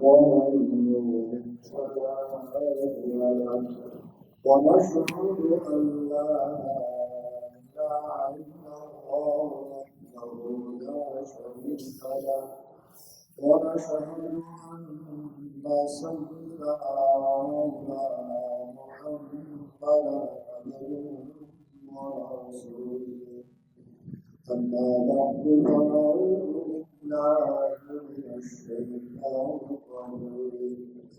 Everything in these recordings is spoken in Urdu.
ومن يضلل فلا هادي له ونشهد أن لا إله إلا الله وحده لا شريك له ونشهد أن سيدنا مولانا محمدا عبده ورسوله أما بعد فأعوذ بالله من الشيطان الرجيم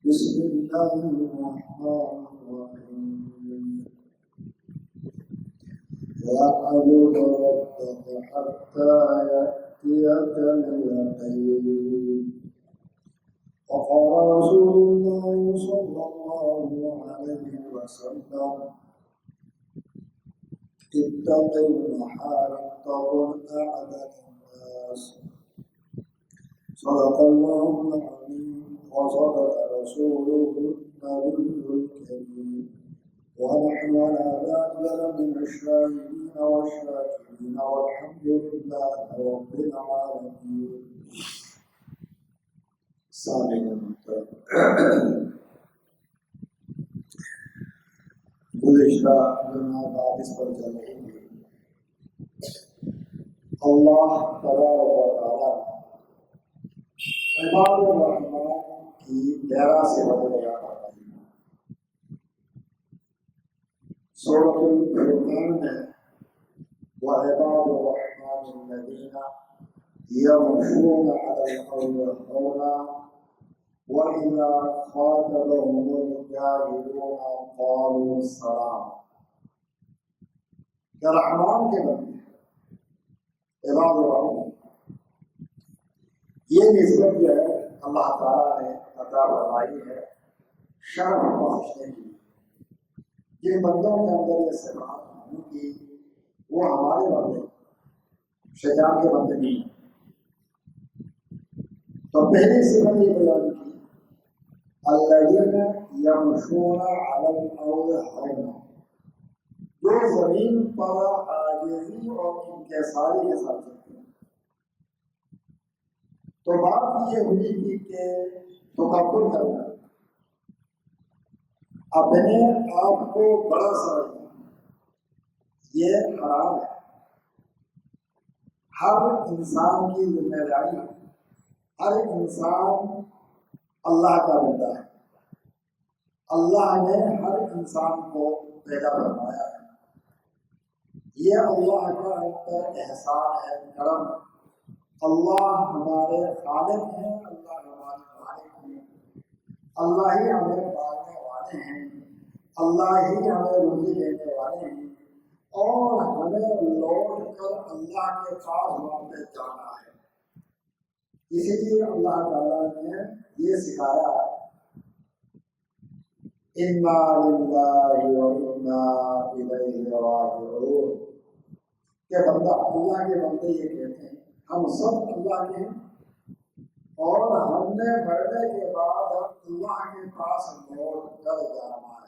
بسم الله الرحمن الرحيم واعبد ربك حتى يأتيك اليقين وقال رسول الله صلى الله عليه وسلم اتق المحارم تكن أعبد الناس صدق الله العظيم وصدق رسوله النبي الكريم ونحن على ذلك من الشاهدين والشاكرين والحمد لله رب العالمين. سامعین گزشتہ جمعہ اس پر چل رہی ہے اللہ تبارک و تعالی عباد الرحمن کی گہرا سے بدلیا کرتا ہے. سورۃ الفرقان میں وعباد الرحمن الذین یمشون علی الارض هونا وَإِذَا خَاطَبَهُمُ الْجَاهِلُونَ قَالُوا سَلَامًا. کہ رحمان کے بندے عباد الرحمن یہ نسبت جو ہے اللہ تعالیٰ نے عطا فرمائی ہے شرف بخشنے کی. جن بندوں کے اندر یہ صفات ہونے کی وہ ہمارے بندے شیطان کے بندے نہیں. تو پہلی صفت یہ بیان کی الذین یمشون علی الارض ہونا، جو زمین پر عاجزی اور انکساری کے ساتھ چلتے ہیں. تو بات یہ ہوئی تھی کہ تکبر کرنا، اپنے آپ کو بڑا سمجھنا، یہ حرام ہے. ہر انسان کی ذمہ داری ہے. ہر انسان اللہ کا بندہ ہے. اللہ نے ہر انسان کو پیدا فرمایا ہے. یہ اللہ کا ہم پر احسان ہے، کرم. اللہ ہمارے خالق ہیں، اللہ ہمارے مالک ہیں، اللہ ہی ہمیں پالنے والے ہیں، اللہ ہی ہمیں روزی دینے والے ہیں، اور ہمیں لوٹ کر اللہ کے پاس واپس جانا ہے. اسی لیے اللہ تعالیٰ نے یہ سکھایا اِنَّا لِلَّهِ وَإِنَّا إِلَيْهِ رَاجِعُونَ کہ بندہ اللہ کے بندے یہ کہتے ہیں ہم سب اللہ کے ہیں اور ہم نے مرنے کے بعد اللہ کے پاس لوٹ کر جانا ہے.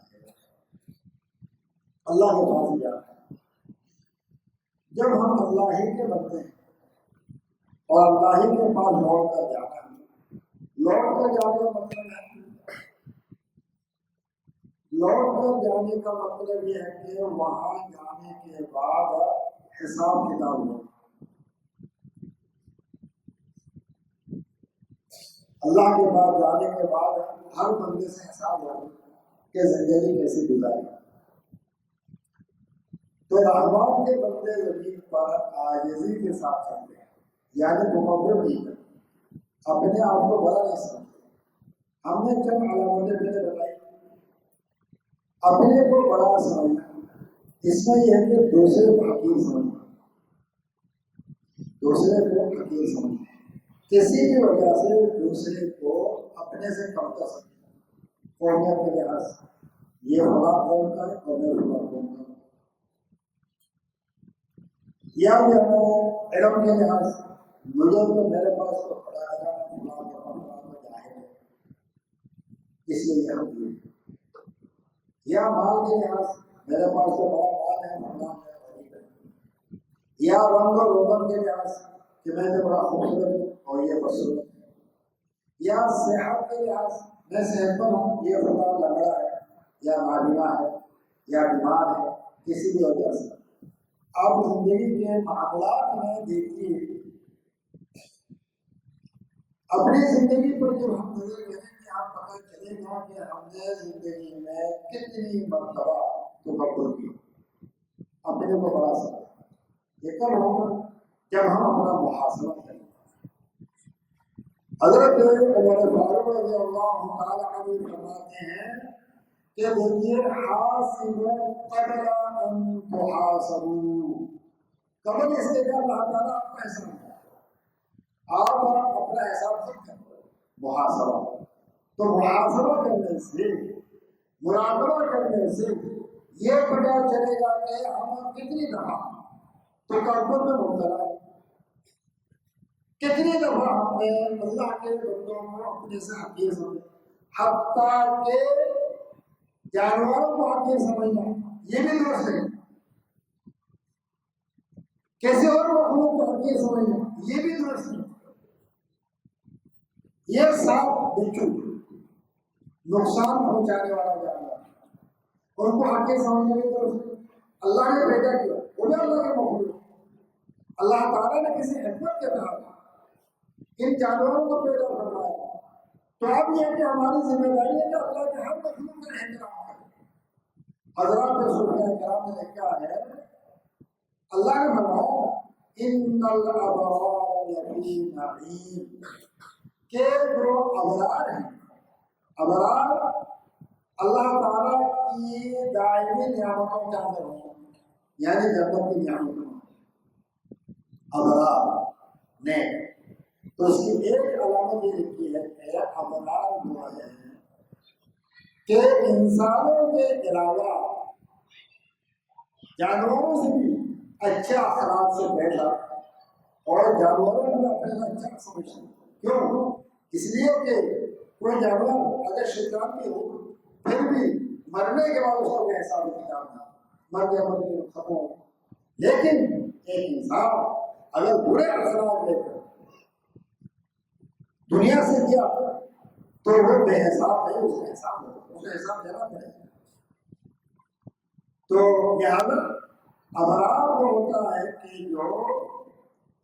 اللہ کے پاس جانا ہے. جب ہم اللہ ہی کے بندے ہیں اور اللہ ہی کے پاس لوٹ کر جانا ہے، لوٹ کر جانے کا مطلب ہے لوٹ کر جانے کا مطلب یہ ہے کہ وہاں جانے کے بعد حساب کتاب ہو. اللہ کے پاس جانے کے بعد ہر بندے سے حساب ہو کہ زندگی کیسے گزاری. تو رحمان کے بندے زمین پر عاجزی کے ساتھ چلتے ہیں، یعنی تکبر نہیں کرتے، اپنے آپ کو بڑا نہیں سمجھتے. ہم نے چند علامتیں پہلے بتائی. اپنے کو بڑا سمجھنا، اس میں یہ ہے کہ دوسرے کو حقیر سمجھنا، دوسرے کو حقیر سمجھنا، کسی بھی وجہ سے دوسرے کو اپنے سے کم کر سکتے. قومیت کے لحاظ سے یہ فلاں قوم کا ہے اور میں فلاں قوم کا ہوں، یا علم کے لحاظ سے مجھے تو میرے پاس تو پڑا ہے فلاں کا جاہل ہے اس لیے یہ حقیر ہے. یا مال کے لحاظ میرے پاس تو بڑا مال ہے فلاں ہے غریب ہے. یا رنگ اور روغن کے لحاظ کہ میں تو بڑا خوبصورت ہوں اور یہ بدصورت ہے. یا صحت کے لحاظ میں صحت پر ہوں، یہ خدا لگڑا ہے یا نابینا ہے یا بیمار ہے، کسی بھی وجہ سے آپ زندگی کے معاملات میں دیکھیے، اپنی زندگی پر جب ہم نظر کریں کہ آپ پتہ چلے گا کہ ہم نے زندگی میں کتنی مرتبہ تکبر کی، اپنے کو بڑا سکتا یہ کب ہوگا جب ہم اپنا محاسبہ کریں۔ حضرت عمر فاروق رضی اللہ تعالیٰ عنہ فرماتے ہیں کہ دیکھیے حاسبوا قبل ان تحاسبوا، قبل اس کے کہ اللہ تعالیٰ آپ کا حساب ہے، آپ اپنا حساب خود کریں، محاسبہ۔ تو محاسبہ کرنے سے، مراقبہ کرنے سے یہ پتہ چلے گا کہ ہم کتنی دفعہ تکبر میں مبتلا ہے، کتنی دفعہ ہم نے اللہ کے بندوں کو اپنے سے حقیر سمجھا، حتیٰ کہ جانوروں کو حقیر سمجھنا یہ بھی درست ہے، کسی اور مخلوق کو حقیر سمجھنا یہ بھی درست ہے۔ یہ سات بچوں نقصان پہنچانے والا جانور، ان کو حقیر سمجھنے بھی درست ہے۔ اللہ نے پیدا کیا، وہ بھی اللہ کے مخلوق، اللہ تعالیٰ نے کسی حکمت کے تحت ان جانوروں کو پیدا کروایا، تو اب یہ کہ ہماری ذمہ داری ہے کہ اللہ کے ہر مخلوق کا احترام کریں۔ حضرات صوفیاء کرام نے لکھا ہے، اللہ نے فرمایا ان الابرار لفی نعیم، کہ جو ابرار ہیں، ابرار اللہ تعالیٰ کی دائمی نعمتوں کے اندر ہیں، یعنی جنت کی نعمتوں ابرار نے، تو اس کی ایک علامت یہ لکھی ہے کہ ابرار جو ہے کہ انسانوں کے علاوہ جانوروں سے بھی اچھے اخلاق سے بیٹھا اور جانوروں کو اپنے سے اچھا سمجھتا۔ کیوں؟ اس لیے کہ کوئی جانور اگر شیطان بھی ہو پھر بھی مرنے کے بعد اس کا کوئی حساب کتاب نہیں، مر گیا مر گیا ختم ہو، لیکن ایک انسان اگر برے اخلاق لے کر دنیا سے کیا تو وہ بے حساب نہیں، اس کا حساب ہو، اسے حساب دینا پڑے گا۔ تو لہٰذا ابرار وہ ہوتا ہے کہ جو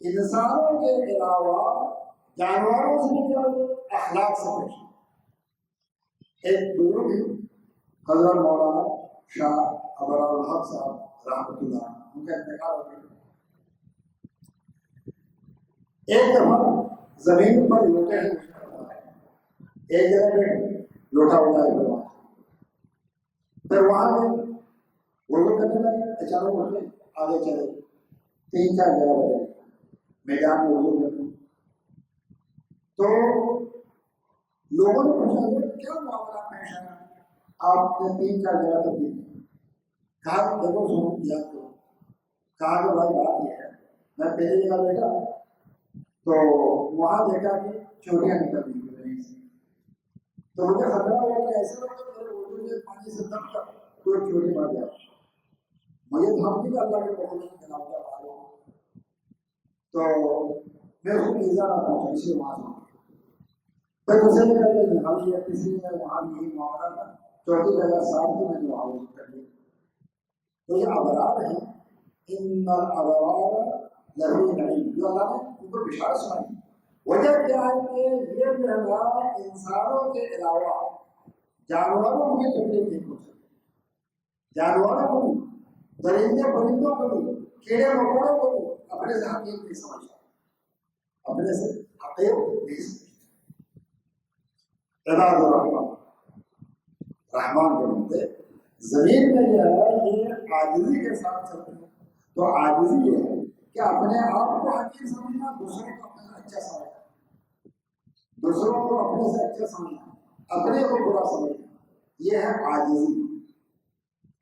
انسانوں کے علاوہ جانوروں سے بھی اخلاق سے پیش۔ ایک بزرگ حضرت مولانا شاہ ابرار الحق صاحب رحمۃ اللہ، ان کا انتقال ہو گیا۔ ایک دفعہ زمین پر لوٹے ہیں، ایک جگہ پہ لوٹا اٹھائے ہوئے، پھر وہاں میں وضو کرنے لگے، اچانک اٹھے آگے چلے، 3-4 جگہ بدلے میدان میں وضو کرنے، تو لوگوں نے پوچھا کیا معاملہ پیش ہے، آپ نے 3-4 جگہ تبدیل کی؟ کہا دیکھو سنو یاد کرو، کہا کہ بھائی بات یہ ہے، میں پہلی جگہ بیٹھا تو وہاں دیکھا کہ چوٹیاں نکل رہی ہیں، تو مجھے خطرہ ہوا کہ ایسے لوگ میرے وضو کے پانی سے دب کر کوئی چوٹی مار جائے، مجھے دھمکی کا اللہ کے بہت جناب کا بھائی، تو میں اس کو ایزا نہ پہنچا، اسی وہاں سے پھر اسے نے کہا کہ ہم یہ کسی نے وہاں یہی معاملہ تھا، چوٹی جگہ ساتھ میں نے وہاں وضو کر لیا۔ تو یہ ابرار ہیں، ان الابرار لفی نعیم، جو اللہ نے ان کو بشارت سنائی۔ وجہ کیا ہے کہ یہ جو ہے انسانوں کے علاوہ جانوروں کو بھی تکلیف نہیں پہنچتی، جانوروں کو بھی، درندے پرندوں کو بھی، کیڑے مکوڑوں کو بھی اپنے سے حقیق نہیں سمجھتا، اپنے سے حقیق نہیں سمجھتا۔ عباد الرحمان، رحمان کے بندے زمین میں جو ہے یہ عاجزی کے ساتھ چلتے ہیں، تو عاجزی یہ ہے کہ اپنے آپ کو حقیق سمجھنا، دوسروں کو اپنے سے اچھا سمجھنا، دوسروں کو اپنے سے اچھا سمجھنا، اپنے کو برا سمجھنا، یہ ہے عاجزی،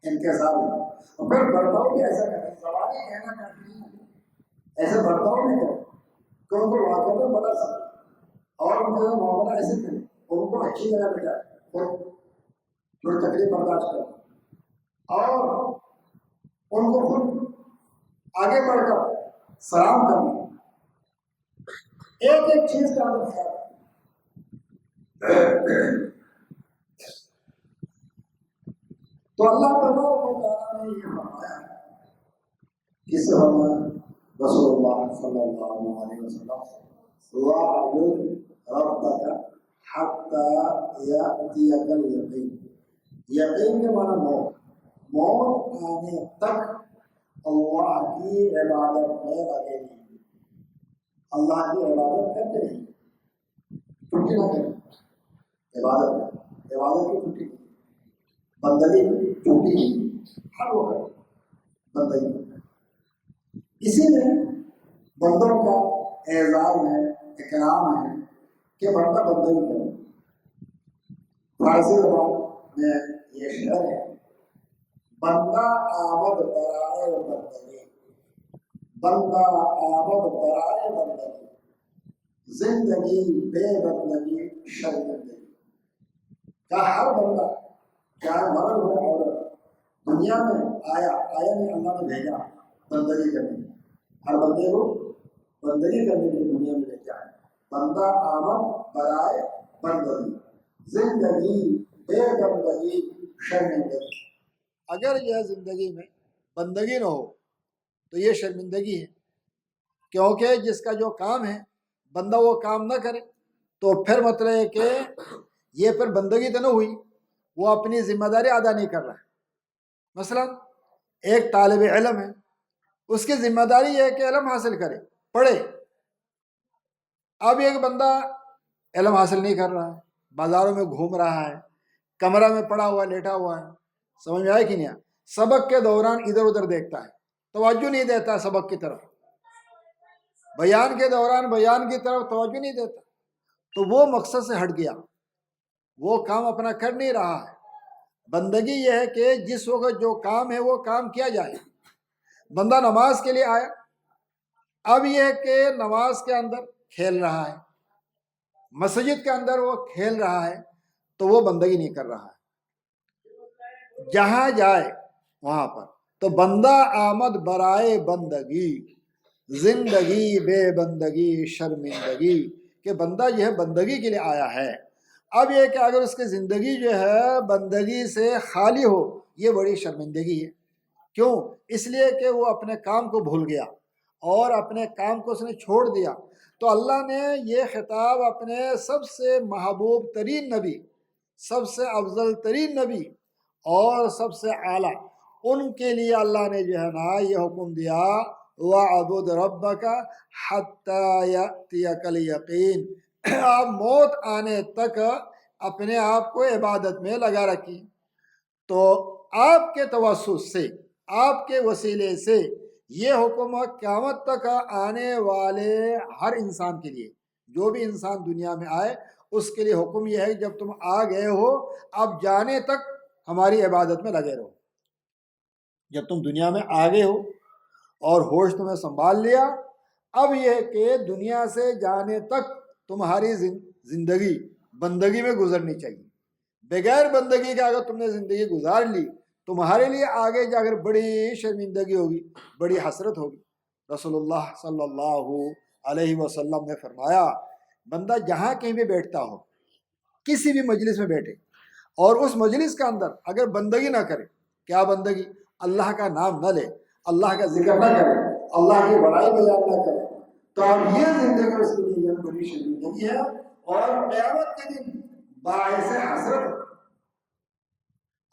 انکسار۔ اور پھر برتاؤ بھی ایسا کریں، زبانی کہنا کافی نہیں ہے، ایسے برتاؤ نہیں کریں کہ ان کو واقعہ میں بڑا سمجھ، اور ان کے معاملہ ایسے کریں ان کو اچھی جگہ پہ جائے اور تھوڑی تکلیف برداشت کریں، اور ان کو خود آگے بڑھ کر سلام کرنا، ایک ایک چیز کا خیال، تو اللہ تبارک و تعالیٰ نے یہ فرمایا کس فرمایا رسول اللہ صلی اللہ علیہ وسلم وَاعْبُدْ رَبَّكَ حَتَّى يَأْتِيَكَ الْيَقِينُ۔ یقین کے معنی موت آنے تک اللہ کی عبادت میں لگے رہیے، اللہ کی عبادت کرتے رہیے، چھٹی نہ کریں۔ عبادت کی چھٹی نہیں، بندگی کی چھٹی نہیں، ہر وقت بندگی۔ اسی میں بندوں کا اعزاز ہے، اکرام ہے کہ بندہ بندگی کرے۔ فارسی زبان میں یہ شعر ہے، بندہ آمد برائے بندگی، بندہ آمد برائے بندگی، زندگی بے بندگی شرمندگی۔ کا ہر بندہ چاہے مرد ہو عورت دنیا میں آیا نہیں، اللہ نے بھیجا بندگی کرنے، ہر بندے کو بندگی کرنے کے لیے دنیا میں بھیجا ہے۔ بندہ آمد برائے بندگی، زندگی بے بندگی شرمندگی۔ اگر یہ زندگی میں بندگی نہ ہو تو یہ شرمندگی ہے، کیونکہ جس کا جو کام ہے بندہ وہ کام نہ کرے تو پھر مطلب ہے کہ یہ پھر بندگی تو نہ ہوئی، وہ اپنی ذمہ داری ادا نہیں کر رہا ہے۔ مثلا ایک طالب علم ہے، اس کی ذمہ داری یہ ہے کہ علم حاصل کرے، پڑھے۔ اب ایک بندہ علم حاصل نہیں کر رہا ہے، بازاروں میں گھوم رہا ہے، کمرہ میں پڑا ہوا لیٹا ہوا ہے، سمجھ میں آئے کہ نہیں؟ سبق کے دوران ادھر ادھر دیکھتا ہے، توجہ نہیں دیتا سبق کی طرف، بیان کے دوران بیان کی طرف توجہ نہیں دیتا، تو وہ مقصد سے ہٹ گیا، وہ کام اپنا کر نہیں رہا ہے۔ بندگی یہ ہے کہ جس وقت جو کام ہے وہ کام کیا جائے۔ بندہ نماز کے لیے آیا، اب یہ ہے کہ نماز کے اندر کھیل رہا ہے، مسجد کے اندر وہ کھیل رہا ہے، تو وہ بندگی نہیں کر رہا ہے۔ جہاں جائے وہاں پر تو بندہ آمد برائے بندگی، زندگی بے بندگی شرمندگی، کہ بندہ جو ہے بندگی کے لیے آیا ہے۔ اب یہ کہ اگر اس کی زندگی جو ہے بندگی سے خالی ہو، یہ بڑی شرمندگی ہے۔ کیوں؟ اس لیے کہ وہ اپنے کام کو بھول گیا اور اپنے کام کو اس نے چھوڑ دیا۔ تو اللہ نے یہ خطاب اپنے سب سے محبوب ترین نبی، سب سے افضل ترین نبی اور سب سے اعلیٰ ان کے لیے اللہ نے جو ہے نا یہ حکم دیا، وَاعْبُدْ رَبَّكَ حَتَّى يَأْتِيَكَ الْيَقِينُ۔ آپ موت آنے تک اپنے آپ کو عبادت میں لگا رکھیں۔ تو آپ کے توسط سے، آپ کے وسیلے سے یہ حکم قیامت تک آنے والے ہر انسان کے لیے، جو بھی انسان دنیا میں آئے اس کے لیے حکم یہ ہے کہ جب تم آ گئے ہو اب جانے تک ہماری عبادت میں لگے رہو۔ جب تم دنیا میں آ گئے ہو اور ہوش تمہیں سنبھال لیا، اب یہ ہے کہ دنیا سے جانے تک تمہاری زندگی بندگی میں گزرنی چاہیے۔ بغیر بندگی کے اگر تم نے زندگی گزار لی، تمہارے لیے آگے جا کر بڑی شرمندگی ہوگی، بڑی حسرت ہوگی۔ رسول اللہ صلی اللہ علیہ وسلم نے فرمایا، بندہ جہاں کہیں بھی بیٹھتا ہو، کسی بھی مجلس میں بیٹھے اور اس مجلس کے اندر اگر بندگی نہ کرے، کیا بندگی؟ اللہ کا نام نہ لے، اللہ کا ذکر نہ کرے، اللہ کی بڑائی بیان نہ کرے، تو اب یہ زندگی اس کے لیے بڑی شرمندگی ہے اور قیامت کے دن باعث حسرت۔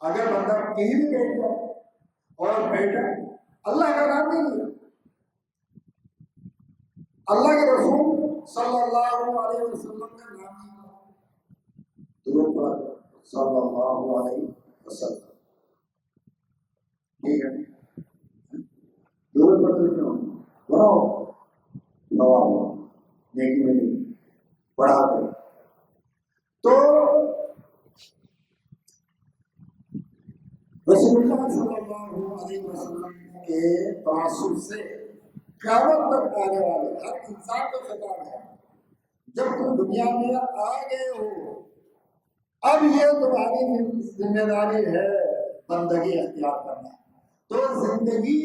اگر بندہ کہیں بھی بیٹھ جائے اور بیٹھا اللہ کا نام نہیں لیا، اللہ کے رسول صلی اللہ علیہ وسلم کا نام نہیں لیا، درود پڑھا صلی اللہ علیہ وسلم، ٹھیک ہے؟ درود پڑھتے کیوں؟ بناؤ ثواب نیکی میں نہیں بڑھا کر۔ تو رسول اللہ صلی اللہ علیہ وسلم کے تعصب سے قیامت تک آنے والے ہر انسان کو خطاب ہے، جب تم دنیا میں آ گئے ہو اب یہ تمہاری ذمہ داری ہے بندگی اختیار کرنا، تو زندگی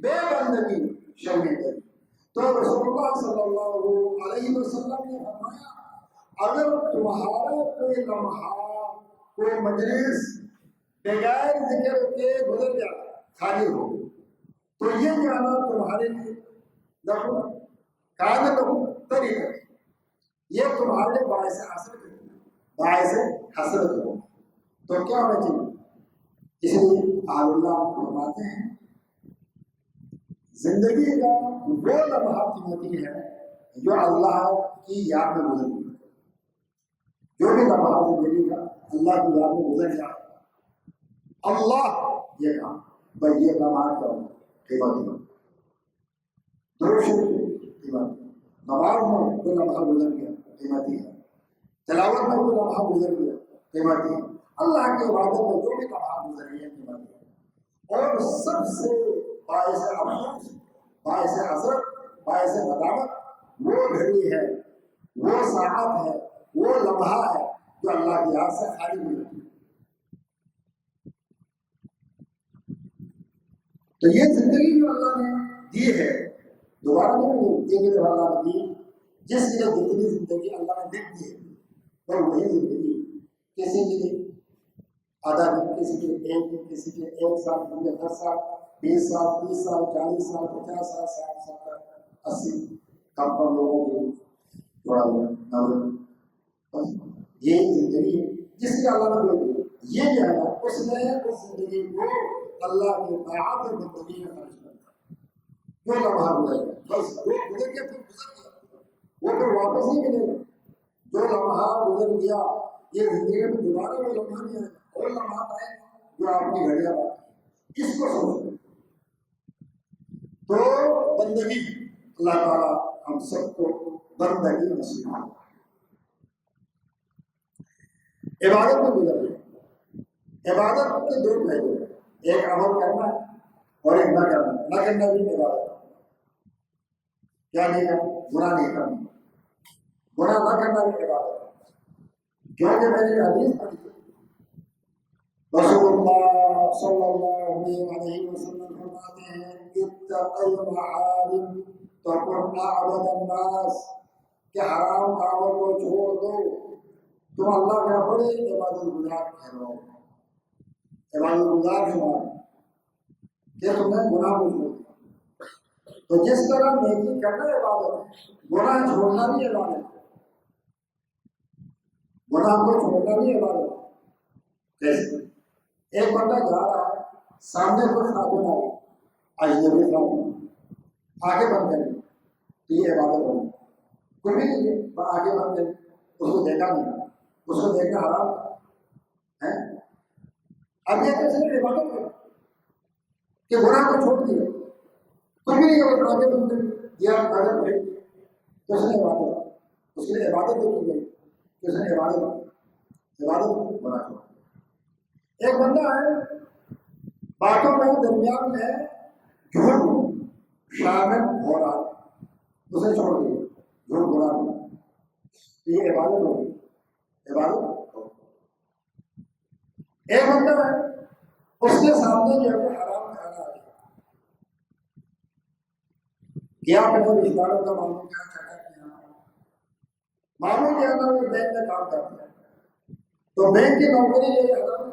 بے بندگی شرمندگی۔ تو رسول اللہ صلی اللہ علیہ وسلم نے فرمایا، اگر تمہارا کوئی لمحہ کوئی مجلس بغیر ذکر کے گزر جائے خالی ہو تو یہ جانا تمہارے لیے لہو کان لہو طریقہ یہ تمہارے لیے باعث حسرت ہو تو کیا ہونا چاہیے؟ اس لیے اللہ فرماتے ہیں زندگی کا وہ لمحہ قیمتی ہے جو اللہ کی یاد میں گزر گیا. جو بھی لمحہ زندگی کا اللہ کی یاد میں گزر جائے اللہ یہ کام بھائی یہ لمحہ کا قیمتی قیمتی نماز میں کوئی لمحہ گزر گیا قیمتی ہے, تلاوت میں کوئی لمحہ گزر گیا قیمتی ہے, اللہ کی عبادت میں جو بھی لمحہ گزر گیا قیمتی ہے. اور سب سے باعث افسوس باعث حسرت باعث ندامت وہ گھڑی ہے وہ ساعت ہے وہ لمحہ ہے جو اللہ کی یاد سے خالی ہوئی ہے. تو یہ زندگی جو اللہ نے دی ہے دوبارہ نہیں ملے, یہ اللہ نے دی جس کے لیے جتنی زندگی اللہ نے دی ہے اور وہی زندگی کسی کے لیے آدھا دن, کسی کے لیے ایک دن, کسی کے لیے 1 سال, 10 سال, 20 سال, 30 سال, 40 سال, 50 سال, 60 سال, 80 کم لوگوں کے لیے تھوڑا بس یہ زندگی ہے جس کے اللہ نے دی. یہ جو ہے اس نے اس زندگی کو اللہ کے طاعت اور بندگی میں خرچ کرتا ہے. جو لمحہ گزر گیا بس وہ گزر گیا پھر گزر گیا, وہ پھر واپس نہیں ملے گا. جو لمحہ گزر گیا یہ زندگی میں دوبارہ وہ لمحہ نہیں آئے گا. اور لمحات آئے جو آپ کی گھڑیاں اس کو سمجھو. تو بندگی اللہ تعالیٰ ہم سب کو بندگی نصیب ہو. عبادت میں گزر گیا. عبادت کے 2 پہلو ہیں, ایک عمل کرنا ہے اور ایک نہ کرنا. نہ کرنا بھی عبادت ہے. کیا نہیں کرنا؟ گناہ نہیں کرنا. گناہ نہ کرنا بھی عبادت ہے. کیونکہ میں نے حدیث پڑھی رسول اللہ صلی اللہ علیہ وسلم فرماتے ہیں اتق المحارم تکن اعبد الناس, کہ حرام کاموں کو چھوڑ دو تم اللہ کا بڑے عبادت گزار ٹھہرو. عبادت گزار شمار کہ تم نے گناہ کو چھوڑ دیا. تو جس طرح نیکی کرنا عبادت ہے, گناہ چھوڑنا بھی عبادت ہے. گناہ کو چھوڑنا بھی عبادت ہے. کیسے؟ ایک بندہ جا رہا ہے, سامنے کوئی خاتون آ گئی, اجنبی خاتون, آگے بند کریں تو یہ عبادت ہوگی. کوئی بھی نہیں آگے بند کریں, اس کو دیکھا نہیں, اس کو دیکھنا حرام ہے. اب یہ کیسے عبادت ہے کہ گناہ کو چھوڑ دیا, کوئی بھی نہیں اگر آگے بند کریں یا آگے بڑھے تو اس نے عبادت, اس کے لیے عبادت دیکھی گئی کہ اس نے عبادت بنا چھوڑا. ایک بندہ ہے باتوں میں درمیان میں جھوٹ شامل ہو رہا, اسے چھوڑ دیا, جھوٹ بولا نہیں, یہ عبادت ہوگی. عبادت ہوگی. ایک بندہ ہے اس کے سامنے جو ہے حرام کھانا آ گیا, اپنے رشتے داروں کا معلوم کیا چاہتا کیا معلوم کیا تھا, وہ بینک میں کام کرتا ہے تو بینک کی نوکری یہ حرام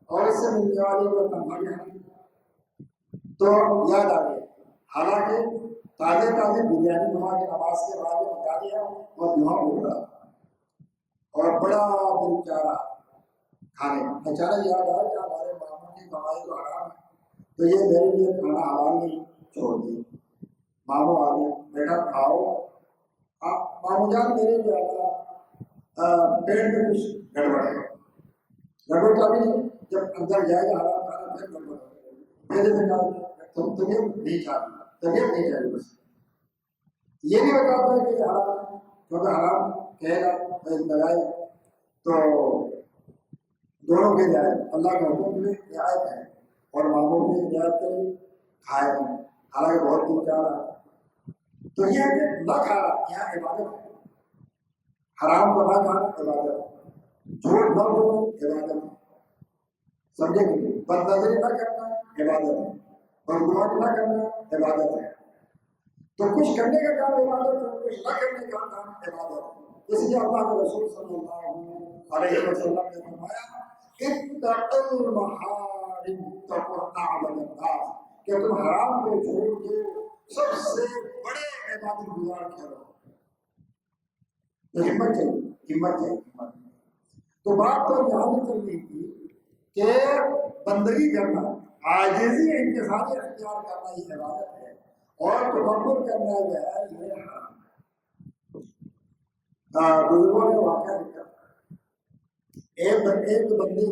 اور اس سے ملنے والی وہ تنخواہ تو یاد آ گیا. حالانکہ تازے بریانی وہاں کی نماز کے بعد بتا دیا اور وہاں اٹھ رہا اور بڑا دل چاہ رہا کھانے کا. اچانک یاد آیا کہ ہمارے ماموں کی کمائی تو حرام ہے, تو یہ میرے لیے کھانا حلال نہیں, چھوڑ دیا. ماموں آ گیا, بیٹا کھاؤ. ماموں جان میرے جو ہے پیٹ میں کچھ گڑبڑ ہے. گڑبڑ کا بھی نہیں, جب اندر جائے گا حرام کھانا پھر گڑبڑ ہے. میرے سے کہا طبیعت نہیں چاہتی, طبیعت نہیں چاہیے. بس یہ نہیں بتاتا ہے کہ حرام, کیونکہ حرام کہے گا لگائے تو دونوں کے جائے. اللہ کے حکم میں رعایت ہے اور ماموں کی رعایت کرے کھائے نہیں, حالانکہ بہت دن چاہ رہا. تو یہ ہے کہ نہ کھانا یہاں عبادت ہے. حرام کا نہ کھانا عبادت ہے, جھوٹ نہ بولنا عبادت ہے. سمجھے کہ بدنظری نہ کرنا عبادت ہے, بدگمانی نہ کرنا عبادت ہے. تو کچھ کرنے کا کام عبادت ہے, کچھ نہ کرنے کا کام عبادت ہے. اس لیے اللہ کے رسول صلی اللہ علیہ وسلم نے فرمایا اتقوا المحارم تقوا اعظم الناس، کہ تم حرام کو چھوڑ دو سب سے بڑے عبادت گزار ٹھہرو. تو ہمت چاہیے، ہمت چاہیے، ہمت. تو بات تو یہاں بھی چل رہی تھی کہ بندگی کرنا، عاجزی انکساری اختیار کرنا یہ عبادت ہے، اور تکبر کرنا جو ہے یہ حرام. بزرگوں نے واقعہ لکھا ایک بندے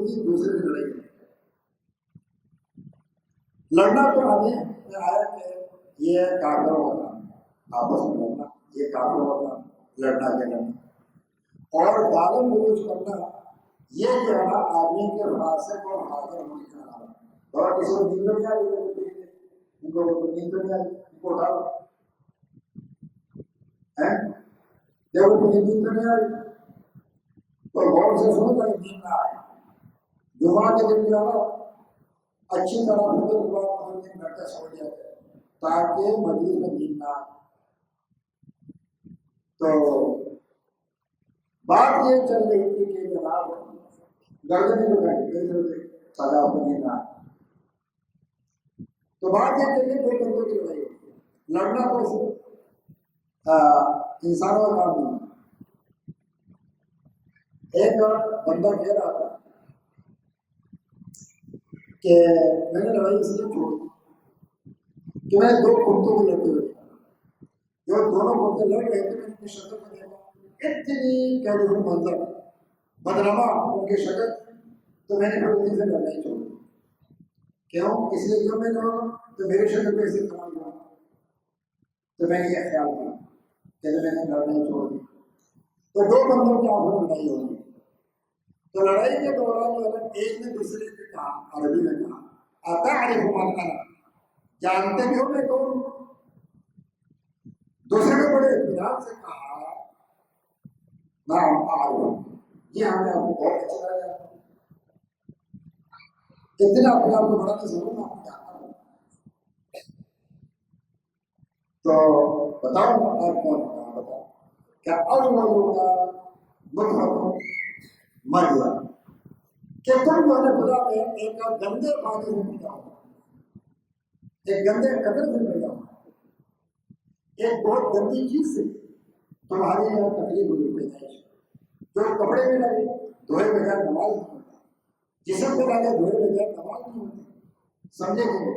کی دوسرے سے لڑائی، لڑنا تو آگے آیا کہ یہ کافر ہوگا، آپس میں لڑنا یہ کافر ہوگا، لڑنا جھگڑنا اور گالم گلوچ کرنا یہ جو ہے نا آدمی کے فاسق اور حاضر ہونے کا نام ہے. اور کسی کو نیند نہیں آئی ان کو نیند نہیں آئی ان کو اٹھا لو، دیکھو مجھے نیند نہیں آئی تو غور سے سنو تاکہ نیند نہ آئے. جمعہ کے دن جو ہے نا اچھی طرح فجر کے بعد 2-3 گھنٹے سو جاتے ہیں تاکہ مجلس میں نیند نہ آئے. تو بات یہ چل رہی تھی کہ جناب گردنیں لگائی سزا کو نیند نہ آئے. تو بات یہ چل رہی دو بندوں کی لڑائی ہوتی ہے. لڑنا تو انسانوں کا کام نہیں. ایک بندہ کہہ رہا تھا کہ میں نے لڑائی اس لیے چھوڑی کہ میں 2 کتوں کو لڑتے ہوئے جو دونوں کتے لڑ رہے تھے، میں ان کی شکل میں دیکھا اتنی کیجول منظر بدنما ان کی شکل، تو میں نے پھر ان سے لڑنا ہی چھوڑ دی. کیوں؟ اس لیے کیوں میں لڑوں تو میری شکل پہ اسے کام ہوا. تو میں نے یہ خیال کیا کہ میں نے لڑنا ہی چھوڑ دی. تو 2 بندوں کی آنکھوں میں لڑائی ہوگی. تو لڑائی کے دوران جو ہے ایک نے دوسرے سے کہا، عربی میں کہا اتعرف من انا، جانتے بھی ہو میں کون؟ دوسرے نے بڑے اطمینان سے کہا نعم اعرف، جی ہاں میں آپ کو بہت اچھا لگا. اتنا اپنے آپ کو بڑا نہیں ضرور میں آپ کو جانتا ہوں. تو بتاؤ آپ کون بتاؤ کیا اول کا مطلب مریا کہ تم جو ہے خدا میں ایک گندے پانی سے پیدا ہو، ایک گندے قدر سے پیدا ہو، ایک بہت گندی چیز سے تمہاری یہاں تکلیف ہوئی پیدائش. جو کپڑے میں لگے دھوئے بغیر نماز نہیں ہوتا، جسم پہ لگے دھوئے بغیر نماز نہیں ہوتی. سمجھے گے؟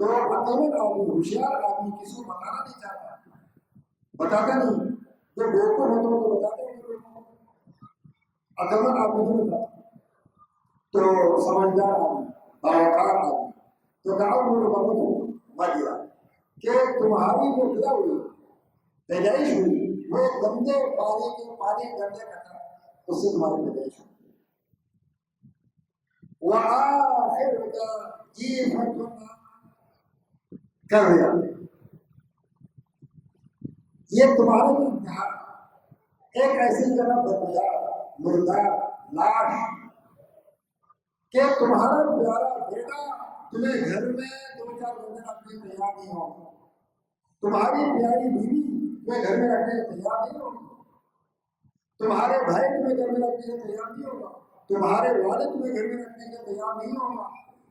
تو عقلمند آدمی، ہوشیار آدمی کسی کو بتانا نہیں چاہتا، بتاتا نہیں. جو بیوقوف ہوتے ہیں تو بتاتے ہیں، عقلمند آدمی نہیں بتاتا. تو سمجھدار آدمی، باوقار آدمی تو مجھا کہ تمہاری جو خدا ہوئی پیدائش ہوئی وہ گندے پانی گندے قطرہ اس سے تمہاری پیدائش ہوئی. وآخر کر دیا یہ تمہارے لیے انتہا، ایک ایسی جگہ بدبودار مردار لاش کہ تمہارا پیارا بیٹا تمہیں گھر میں 2-4 گھنٹے رکھنے کو تیار نہیں ہو، تمہاری پیاری بیوی تمہیں گھر میں رکھنے کو تیار نہیں ہوگی، تمہارے بھائی تمہیں گھر میں رکھنے کو تیار نہیں ہوگا، تمہارے والد تمہیں گھر میں رکھنے کو تیار نہیں ہوگا.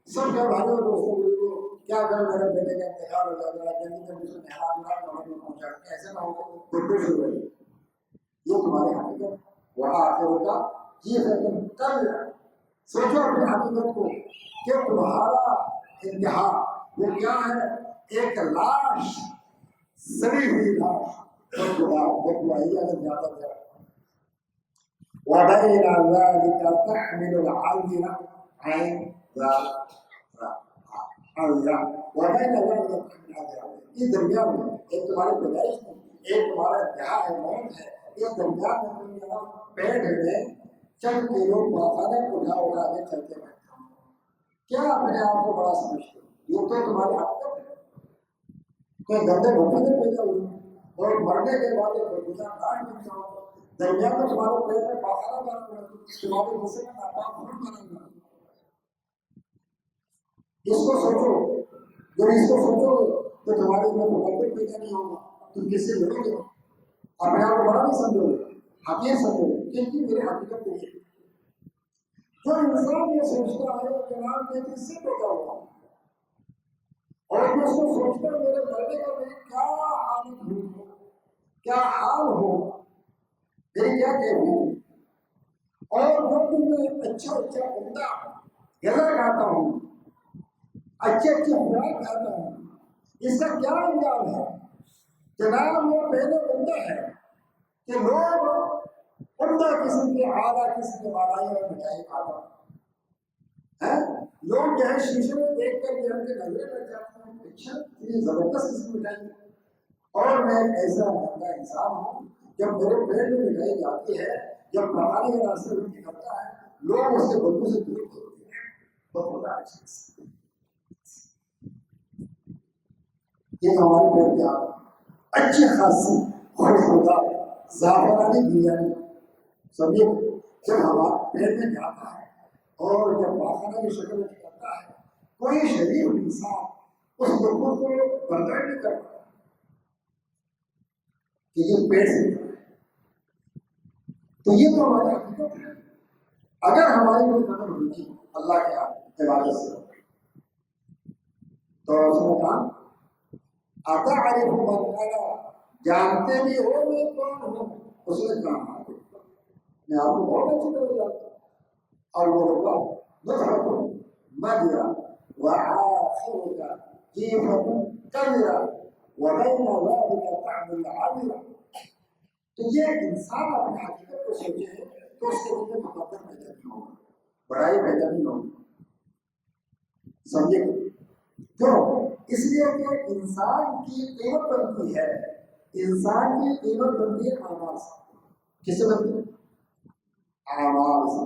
سب کے بھائیوں دوستوں بولو کیا اگر میرے بیٹے کا انتقال ہو جائے گا جلدی جلدی سے میں پہنچا ایسے نہ ہو بالکل شروع ہے. یہ تمہارے حقیقت وہ آخر ہوگا یہ کر سوچو اپنی حقیقت کو کہ تمہارا انتہا وہ کیا ہے؟ ایک لاش، سڑی ہوئی لاش. اگر زیادہ تر وبين ذلك تحمل العذرة عين وبين ذلك تحمل العذرة. اس درمیان میں ایک تمہاری پیدائش ہے، ایک تمہارا انتہا ہے، موت ہے. اس درمیان میں تم پیڑ میں چند کلو پاخانے اٹھا کے چلتے رہتے ہو. کیا اپنے آپ کو بڑا سمجھتے ہو؟ یہ تو تمہاری حقیقت ہے. کوئی گندے بھوکے سے پیدا ہوئی اور مرنے کے بعد ایک بدبودار لاش بن جاؤ، درمیان میں تمہارے پیڑ میں پاخانہ بنا ہوا ہے، تمہارے غصے میں ناپاک خون بنا ہوا ہے. اس کو سوچو، جب اس کو سوچو تو تمہارے اندر مقدر پیدا نہیں ہوگا. تم کس سے لڑو گے؟ اپنے آپ کو بڑا نہیں سمجھو گے. حقیر سمجھے کیونکہ میرے حقیقت تو یہ جو انسان یہ سوچتا ہے جناب میں کس سے پیدا ہوا اور میں اس کو سوچتا ہوں میرے مرنے کا میری کیا حالت ہوئی ہو، کیا حال ہو، میری کیا کیفیت، اور جب بھی میں اچھا عمدہ غذا کھاتا ہوں، اچھے خوراک کھاتا ہوں، اس کا کیا انجام ہے؟ جناب وہ پہلے بندہ ہے کہ لوگ عمدہ قسم کے اعلیٰ قسم کے بالائی اور مٹھائی کھاتا ہے، لوگ جو ہے شیشے میں دیکھ کر کے ہم کے نظریں لگ جاتے ہیں، اچھا اتنی زبردست قسم کی مٹھائی، اور میں ایسا بندہ انسان ہوں جب میرے پیٹ میں مٹھائی جاتی ہے، جب پہاڑی کے راستے میں نکلتا ہے، لوگ اس کے بدبو سے دور ہوتے ہیں، بدبودار چیز یہ ہمارے پیٹ میں آتا اچھی خاصی خوشبودار زعفرانی بریانی سمجھے جب ہمارا پیٹ میں جاتا ہے اور جب پاخانہ کی شکل میں نکلتا ہے، کوئی شریف انسان اس بدبو کو برداشت نہیں کر پاتا کہ یہ پیٹ سے نکلا ہے، تو یہ تو ہماری حقیقت ہے۔ اگر ہماری کوئی قدر ہوتی اللہ کے عبادت سے تو اس نے کہا اتعرف من انا، جانتے بھی ہو میں کون ہوں؟ اس نے کہا میں آپ کو بہت اچھی طرح جانتا ہوں، اور وہ لوگا نطفۃ مدرا وآخرك جیفۃ کبرا وبین ذلك طعم العبرا۔ تو یہ انسان اپنی حقیقت کو سوچے تو اس کے لیے مقدر پیدا نہیں ہوگا، بڑائی پیدا نہیں ہوگی، سمجھے؟ کیوں؟ اس لیے کہ انسان کی قیمت بنتی ہے، انسان کی قیمت بنتی ہے اعمال سے۔ کس سے بنتی ہے؟ اعمال سے۔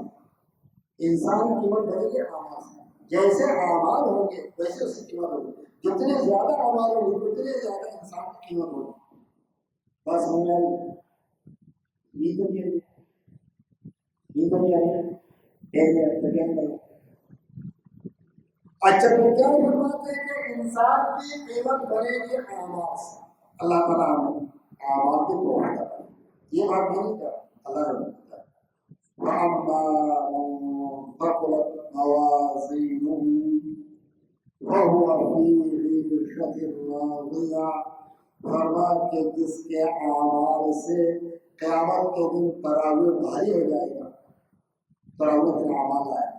انسان کی قیمت بنے گی اعمال سے، جیسے اعمال ہوں گے ویسے اس کی قیمت ہوگی، جتنے زیادہ اعمال ہوں گے اتنے زیادہ انسان کی قیمت ہوگی۔ بس ہمیں نیند نہیں آئی اچھا تو کیا فرماتے ہیں کہ انسان کی قیمت بنے گی اعمال سے۔ اللہ تعالیٰ ہمیں اعمال کی توفیق عطا کرے، یہ بات میں نہیں کہا، اللہ نے بتایا وَأَمَّا مَن ثَقُلَتْ مَوَازِينُهُ وَهُوَ فِي عِيشَةٍ رَاضِيَةٍ، فرمایا کہ جس کے اعمال سے قیامت کے دن ترازو بھاری ہو جائے گا، ترازو کے اعمال آئے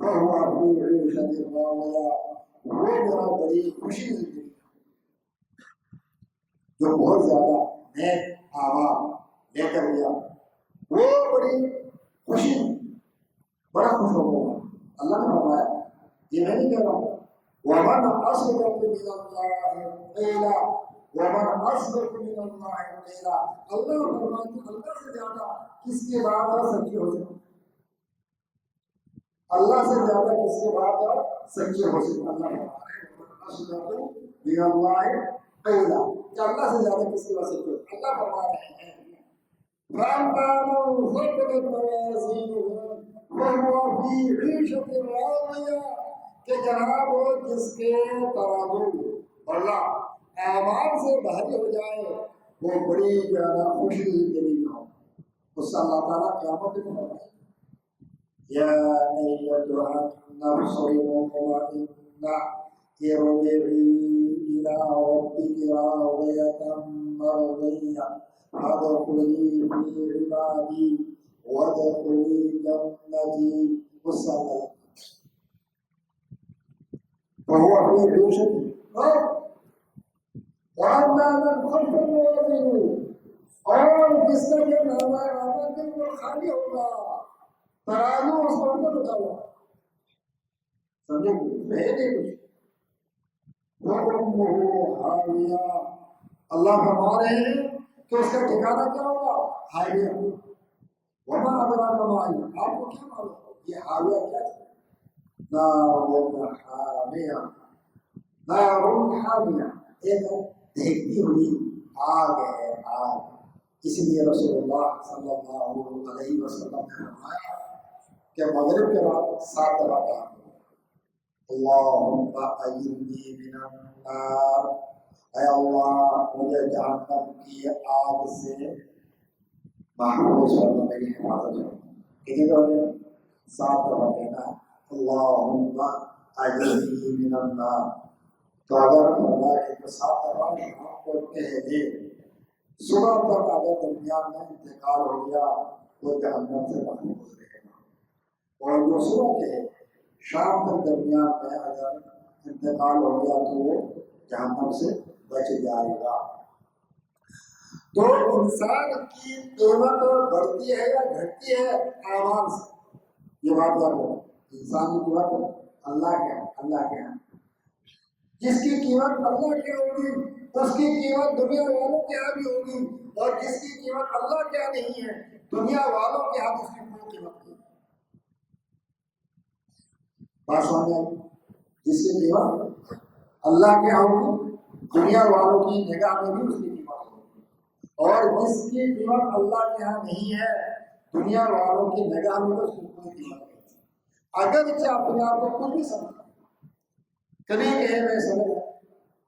وَهُوَ فِي عِيشَةٍ رَاضِيَةٍ، وہ بڑا بڑی خوشی زندگی جو بہت زیادہ نیک اعمال لے کر گیا، وہ بڑی خوشی، بڑا خوش ہوگا۔ اللہ نے فرمایا، یہ میں نہیں کہہ رہا ہوں، وَمَنْ أَصْدَقُ مِنَ اللَّهِ قِيلًا وَمَنْ أَصْدَقُ مِنَ اللَّهِ قِيلًا، اللہ فرماتے ہیں اللہ سے زیادہ کس کی بات سچی ہو سکتی، اللہ سے زیادہ کس کی بات سچی ہو سکتی، اللہ فرماتے ہیں وَمَنْ أَصْدَقُ مِنَ اللَّهِ قِيلًا، کہ اللہ سے زیادہ کس کی بات سچی ہو سکتی، اللہ فرما رہے ہیں فَأَمَّا مَنْ ثَقُلَتْ مَوَازِينُهُ وَهُوَ فِي عِيشَةٍ رَاضِيَةٍ، کہ جناب وہ جس کے ترازو اللہ اعمال سے بھاری ہو جائے وہ بڑی زیادہ خوشی زندگی میں ہو، اس سے اللہ تعالیٰ قیامت میں فرمائے یا ایتھا النفس المطمئنہ ارجعی الی ربک راضیۃ مرضیہ فادخلی فی عبادی وادخلی جنتی، اس سے اللہ وهو في عيشته وأما من خفت موازينه، اور جس کا یہ نامہ اعمال بالکل خالی ہوگا، ترازو اس پر نہ رکھا ہوا، سمجھے ہے نہیں کچھ، وَأُمُّهُ حَاوِيَةٌ، اللہ فرما رہے ہیں کہ اس کا ٹھکانہ کیا ہوگا؟ حاویہ۔ وَمَا أَدْرَاكَ مَا هِيَ، آپ کو کیا معلوم یہ حاویہ کیا ہے؟ نار حامیہ، نار حامیہ، ایک دیکھتی ہوئی آگ ہے، آگ۔ اس لیے رسول اللہ صلی اللہ علیہ وسلم نے فرمایا کہ مغرب کے بعد 7 دفعہ کہا اللہم اجرنی من النار، اے اللہ مجھے جہنم کی آگ سے محفوظ فرما، میری حفاظت فرما. کتنی دفعہ؟ 7 دفعہ کہنا اللہم اجرنی من النار. تو اگر اللہ کے 7 دفعہ آپ کو کہہ دے، صبح تک اگر درمیان میں انتقال ہو گیا تو جہنم سے محفوظ رہے گا. اور جو صبح کے شام تک درمیان میں اگر انتقال ہو گیا تو وہ جہنم سے بچ جائے گا. تو انسان کی قیمت بڑھتی ہے یا گھٹتی ہے اعمال سے؟ یہ بات یاد رکھو. انسان کی قیمت اللہ کے ہیں، اللہ کے ہیں. جس کی قیمت اللہ کی ہوگی اس کی قیمت دنیا والوں کے یہاں بھی ہوگی، اور جس کی قیمت اللہ کے یہاں نہیں ہے دنیا والوں کے یہاں اس کی کوئی قیمت نہیں. بات سمجھ آئی؟ جس کی قیمت اللہ کے یہاں ہوگی دنیا والوں کی نگاہ میں بھی اس کی قیمت ہوگی، اور جس کی قیمت اللہ کے یہاں نہیں ہے دنیا والوں کی نگاہ میں اس کی کوئی قیمت نہیں. اگرچہ اپنے آپ کو کچھ بھی سمجھا، کبھی کہے میں سمجھ،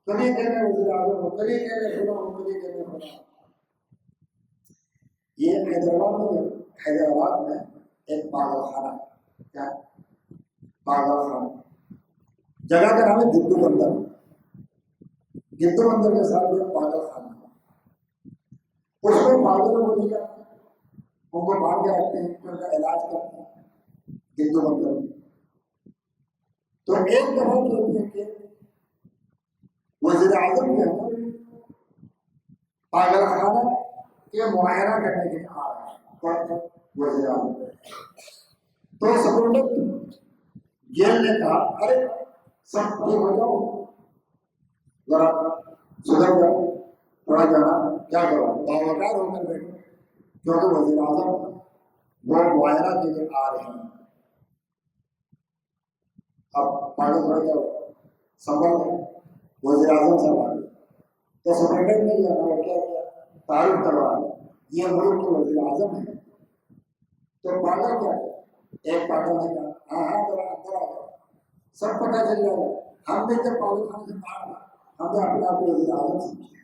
کبھی کہے میں وزیر اعظم ہوں، کبھی کہے میں فلاں ہوں، کبھی کہے میں فلاں ہوں. یہ حیدرآباد میں ایک پاگل خانہ ہے. کیا پاگل خانہ؟ جگہ کا نام ہے گدو بندر. گدو بندر کے ساتھ جو پاگل خانہ ہے اس میں پاگلوں کو لے جاتے ہیں، ان کو باندھ کے رکھتے ہیں، ان کا علاج کرتے ہیں گدو بندر میں. تو ایک دفعہ کہتے ہیں کہ وزیر اعظم جو ہے پاگل خانہ کے معائنہ کرنے کے لیے آ رہا ہے وزیر اعظم. تو سپرنٹینڈنٹ جیل نے کہا ارے سب ٹھیک ہو جاؤ، ذرا سدھر جاؤ، تھوڑا جانا کیا کرو، باوقار ہو کر بیٹھو، کیونکہ وزیر اعظم وہ معائنہ کے لیے آ رہے ہیں. اب پاگل ہو جاؤ، سنبھل جاؤ. وزیر اعظم سے آگے تو سپرنٹینڈنٹ نے جو ہے وہ کیا کیا، تعارف کروا یہ ملک کے وزیر اعظم ہیں. تو پاگل کیا ہے، ایک پاگل نے کہا ہاں ہاں ذرا اندر آ جاؤ، سب پتہ چل جائے گا. ہم نے جب پاگل خانے سے باہر ہم نے اپنے آپ کو وزیر اعظم سمجھا.